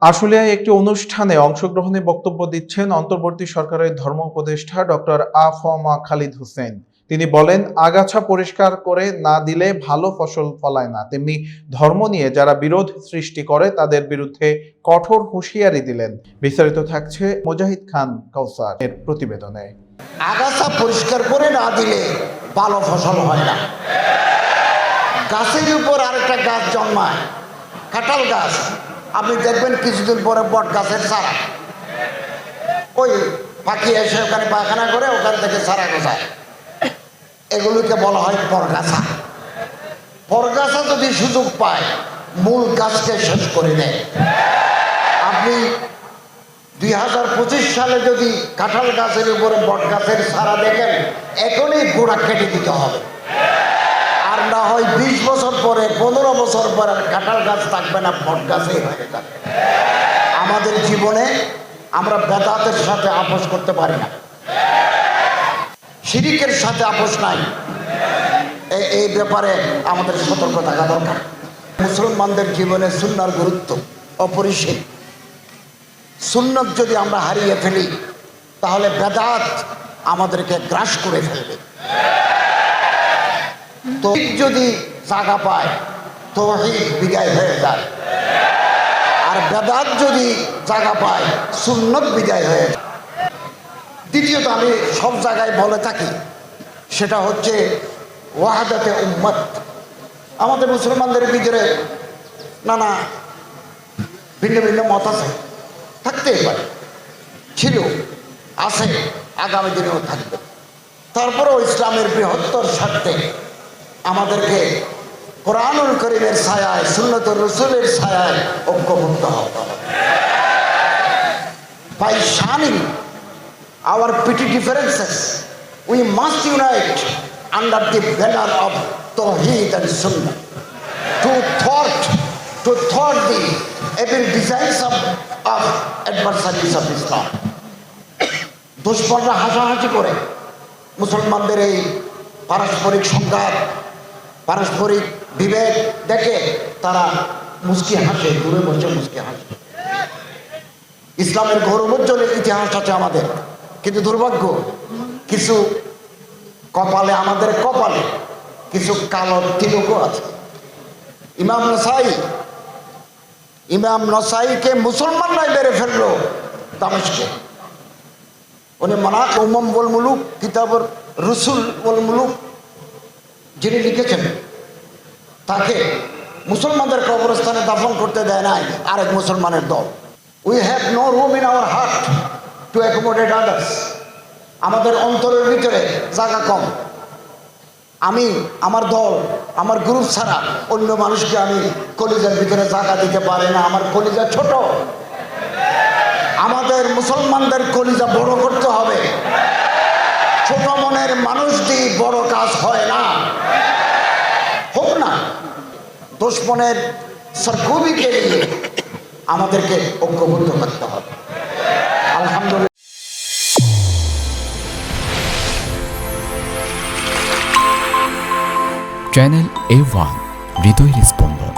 আশুলিয়ায় একটি অনুষ্ঠানে অংশগ্রহণে বক্তব্য দিচ্ছেন অন্তর্বর্তী সরকারের ধর্ম উপদেষ্টা ডক্টর আ.ফ.ম. খালিদ হোসেন। তিনি বলেন, আগাছা পরিষ্কার করে না দিলে ভালো ফসল ফলায় না। তেমনি ধর্ম নিয়ে যারা বিরোধ সৃষ্টি করে তাদের বিরুদ্ধে কঠোর হুঁশিয়ারি দিলেন। বিস্তারিত থাকছে মুজাহিদ খান কাউসার এর প্রতিবেদনে। আগাছা পরিষ্কার করে না দিলে ভালো ফসল হয় না। গাছের উপর আরেকটা গাছ জন্মায়, কাঁঠাল গাছ। আপনি দেখবেন কিছুদিন পরে বট গাছের চারা, ওই পাখি এসে ওখানে পায়খানা করে ওখান থেকে চারা গোছায়। এগুলোকে বলা হয় পরগাছা। পরগাছা যদি সুযোগ পায় মূল গাছকে শেষ করে দেয়। আপনি 2025 সালে যদি কাঁঠাল গাছের উপরে বট গাছের চারা দেখেন, এখনই গোড়া কেটে দিতে হবে। আর না হয় 20 বছর পরে, 15 বছর পরে কাঁঠাল গাছ থাকবে না, বট গাছই হয়ে যাবে। আমাদের জীবনে আমরা বেদাতের সাথে আপোষ করতে পারি না, শিরিকের সাথে আপোষ নাই। এই ব্যাপারে আমাদের সতর্ক থাকা দরকার। মুসলমানদের জীবনে সুন্নাহর গুরুত্ব অপরিসীম। সুন্নাত যদি আমরা হারিয়ে ফেলি তাহলে বেদাত আমাদেরকে গ্রাস করে ফেলবে। তো যদি জায়গা পায় তাওহীদ বিদায় হয়ে যায়, আর বেদাত যদি জায়গা পায় সুন্নত বিদায় হয়ে যায়। দ্বিতীয়ত আমি সব জায়গায় বলে থাকি, সেটা হচ্ছে ওয়াহাদাতে উম্মত। আমাদের মুসলমানদের ভিতরে নানা ভিন্ন ভিন্ন মত আছে, থাকতেই পারে, ছিল, আছে, আগামী দিনেও থাকবে। তারপরেও ইসলামের বৃহত্তর স্বার্থে আমাদেরকে কোরআনুল কারীমের ছায়ায়, সুন্নতুর রাসূলের ছায়ায় ঐক্যবদ্ধ হতে হবে। By shunning our petty differences, we must unite under the banner of Tawheed and Sunnah to thwart the evil designs of adversaries of Islam. দুশ্মনরা হাসাহাসি করে মুসলমানদের এই পারস্পরিক সংঘাত, পারস্পরিক বিভেদ দেখে তারা মুচকি হাসে, দূরে বসে মুচকি হাসে। ইসলামের গৌরবোজ্জ্বল ইতিহাস আছে আমাদের, কিন্তু দুর্ভাগ্য কিছু কপালে, আমাদের কপালে কিছু কালো তিলকও আছে। ইমাম নসাইকে মুসলমানরাই মেরে ফেললো দামেস্কে। উনি মানাক উম্মাম ওয়াল মুলুক, কিতাবুর রসুল ওয়াল মুলুক যিনি লিখেছেন, তাকে মুসলমানদের কবরস্থানে দাফন করতে দেয় নাই আরেক মুসলমানের দল। We have no room in our heart to accommodate others. আমাদের অন্তরের ভিতরে জায়গা কম। আমি আমার দল, আমার গ্রুপ ছাড়া অন্য মানুষকে আমি কলিজার ভিতরে জায়গা দিতে পারি না। আমার কলিজা ছোট। আমাদের মুসলমানদের কলিজা বড় করতে হবে। ছোট মনের মানুষ দিয়ে বড় কাজ হয় না, হোক না। দুশ্মনের সরকুবিকে নিয়ে আমাদেরকে ঐক্যবদ্ধ করতে হবে। আলহামদুলিল্লাহ। চ্যানেল A1 হৃদয়ের স্পন্দন।